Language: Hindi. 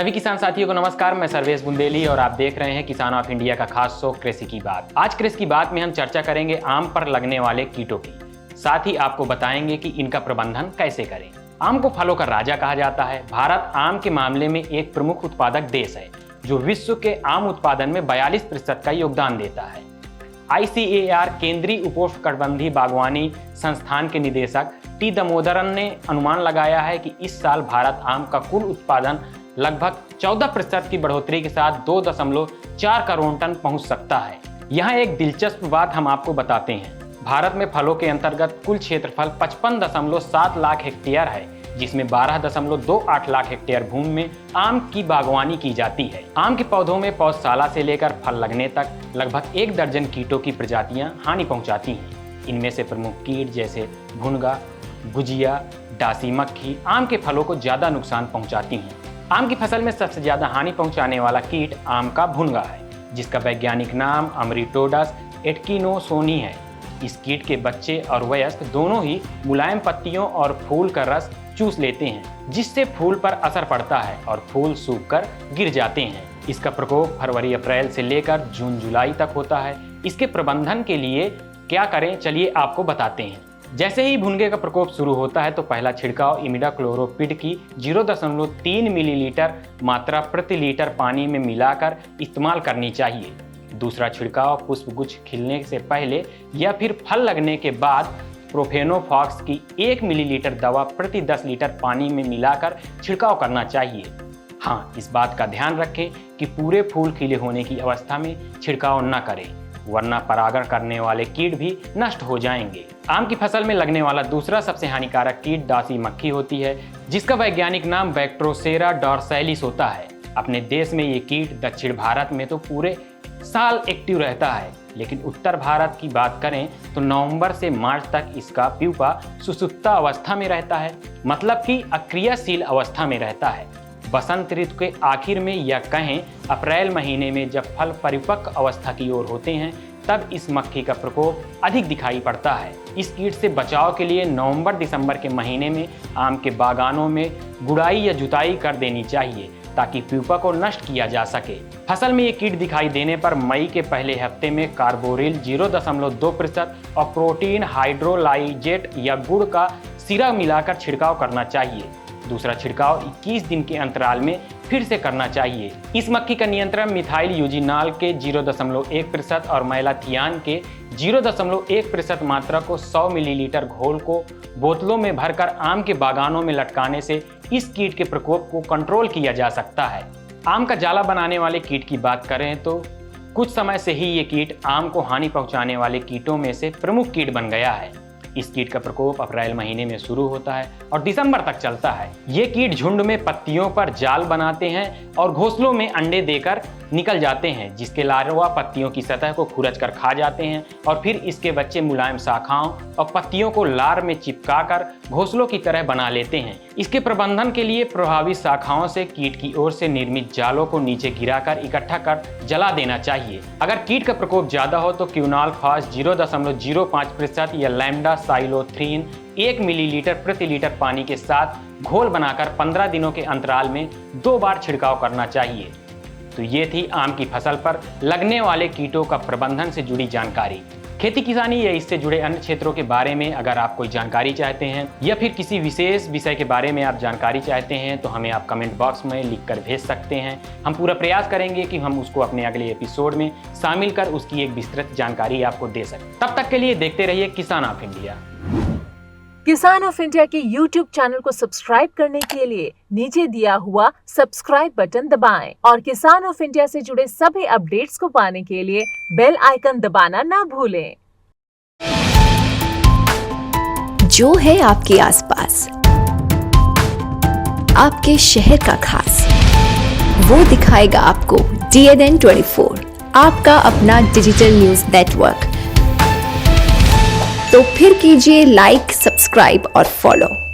सभी किसान साथियों को नमस्कार। मैं सर्वेश बुंदेली और आप देख रहे हैं किसान ऑफ इंडिया का खास शो कृषि की बात। आज कृषि की बात में हम चर्चा करेंगे आम पर लगने वाले कीटों की। साथ ही आपको बताएंगे कि इनका प्रबंधन कैसे करें। आम को फलों का राजा कहा जाता है। भारत आम के मामले में एक प्रमुख उत्पादक देश है जो विश्व के आम उत्पादन में 42% का योगदान देता है। ICAR केंद्रीय उपोष्णकटिबंधीय बागवानी संस्थान के निदेशक टी दामोदरन ने अनुमान लगाया है कि इस साल भारत आम का कुल उत्पादन लगभग 14% की बढ़ोतरी के साथ 2.4 करोड़ टन पहुंच सकता है। यहाँ एक दिलचस्प बात हम आपको बताते हैं। भारत में फलों के अंतर्गत कुल क्षेत्रफल 55.7 लाख हेक्टेयर है, जिसमें 12.28 लाख हेक्टेयर भूमि में आम की बागवानी की जाती है। आम के पौधों में पौधशाला से लेकर फल लगने तक लगभग 1 दर्जन कीटों की प्रजातियां हानि पहुंचाती हैं। इनमें से प्रमुख कीट जैसे भुनगा, गुजिया, डासी मक्खी आम के फलों को ज्यादा नुकसान पहुंचाती हैं। आम की फसल में सबसे ज्यादा हानि पहुंचाने वाला कीट आम का भुनगा है, जिसका वैज्ञानिक नाम अमरिटोडस एटकिनोसोनी है। इस कीट के बच्चे और वयस्क दोनों ही मुलायम पत्तियों और फूल का रस चूस लेते हैं, जिससे फूल पर असर पड़ता है और फूल सूखकर गिर जाते हैं। इसका प्रकोप फरवरी-अप्रैल से लेकर जून-जुलाई तक होता है। इसके प्रबंधन के लिए क्या करें, चलिए आपको बताते हैं। जैसे ही भुनगे का प्रकोप शुरू होता है तो पहला छिड़काव इमिडाक्लोरोपिड की 0.3 मिलीलीटर मात्रा प्रति लीटर पानी में मिलाकर इस्तेमाल करनी चाहिए। दूसरा छिड़काव पुष्पगुच्छ खिलने से पहले या फिर फल लगने के बाद प्रोफेनोफॉक्स की 1 मिलीलीटर दवा प्रति 10 लीटर पानी में मिलाकर छिड़काव करना चाहिए। हाँ, इस बात का ध्यान रखें कि पूरे फूल खिले होने की अवस्था में छिड़काव न करें, वरना परागण करने वाले कीट भी नष्ट हो जाएंगे। आम की फसल में लगने वाला दूसरा सबसे हानिकारक कीट डासी मक्खी होती है, जिसका वैज्ञानिक नाम बैक्ट्रोसेरा डॉर्सैलिस होता है। अपने देश में ये कीट दक्षिण भारत में तो पूरे साल एक्टिव रहता है, लेकिन उत्तर भारत की बात करें तो नवंबर से मार्च तक इसका प्यूपा सुसुप्त अवस्था में रहता है, मतलब कि अक्रियाशील अवस्था में रहता है। बसंत ऋतु के आखिर में या कहें अप्रैल महीने में जब फल परिपक्व अवस्था की ओर होते हैं, तब इस मक्खी का प्रकोप अधिक दिखाई पड़ता है। इस कीट से बचाव के लिए नवंबर-दिसंबर के महीने में आम के बागानों में गुड़ाई या जुताई कर देनी चाहिए, ताकि प्यूपा को नष्ट किया जा सके। फसल में ये कीट दिखाई देने पर मई के पहले हफ्ते में कार्बोरिल 0.2% और प्रोटीन हाइड्रोलाइजेट या गुड़ का सिरा मिलाकर छिड़काव करना चाहिए। दूसरा छिड़काव 21 दिन के अंतराल में फिर से करना चाहिए। इस मक्खी का नियंत्रण मिथाइल यूजिनाल के 0.1% और मैलाथियान के 0.1% मात्रा को 100 मिलीलीटर घोल को बोतलों में भरकर आम के बागानों में लटकाने से इस कीट के प्रकोप को कंट्रोल किया जा सकता है। आम का जाला बनाने वाले कीट की बात करें तो कुछ समय से ही ये कीट आम को हानि पहुंचाने वाले कीटों में से प्रमुख कीट बन गया है। इस कीट का प्रकोप अप्रैल महीने में शुरू होता है और दिसंबर तक चलता है। ये कीट झुंड में पत्तियों पर जाल बनाते हैं और घोंसलों में अंडे देकर निकल जाते हैं, जिसके लार्वा पत्तियों की सतह को खुरच कर खा जाते हैं और फिर इसके बच्चे मुलायम शाखाओं और पत्तियों को लार में चिपकाकर घोंसलों की तरह बना लेते हैं। इसके प्रबंधन के लिए प्रभावित शाखाओं से कीट की ओर से निर्मित जालों को नीचे गिराकर इकट्ठा कर जला देना चाहिए। अगर कीट का प्रकोप ज्यादा हो तो क्विनोलफास 0.05% या लैम्डा साइलोथ्रीन 1 मिलीलीटर प्रति लीटर पानी के साथ घोल बनाकर 15 दिनों के अंतराल में 2 बार छिड़काव करना चाहिए। तो ये थी आम की फसल पर लगने वाले कीटों का प्रबंधन से जुड़ी जानकारी। खेती किसानी या इससे जुड़े अन्य क्षेत्रों के बारे में अगर आप कोई जानकारी चाहते हैं या फिर किसी विशेष विषय के बारे में आप जानकारी चाहते हैं तो हमें आप कमेंट बॉक्स में लिखकर भेज सकते हैं। हम पूरा प्रयास करेंगे कि हम उसको अपने अगले एपिसोड में शामिल कर उसकी एक विस्तृत जानकारी आपको दे सकें। तब तक के लिए देखते रहिए किसान ऑफ इंडिया। किसान ऑफ इंडिया के YouTube चैनल को सब्सक्राइब करने के लिए नीचे दिया हुआ सब्सक्राइब बटन दबाएं और किसान ऑफ इंडिया से जुड़े सभी अपडेट्स को पाने के लिए बेल आइकन दबाना ना भूलें। जो है आपके आसपास, आपके शहर का खास, वो दिखाएगा आपको DNN 24, आपका अपना डिजिटल न्यूज नेटवर्क। तो फिर कीजिए लाइक, सब्सक्राइब और फॉलो।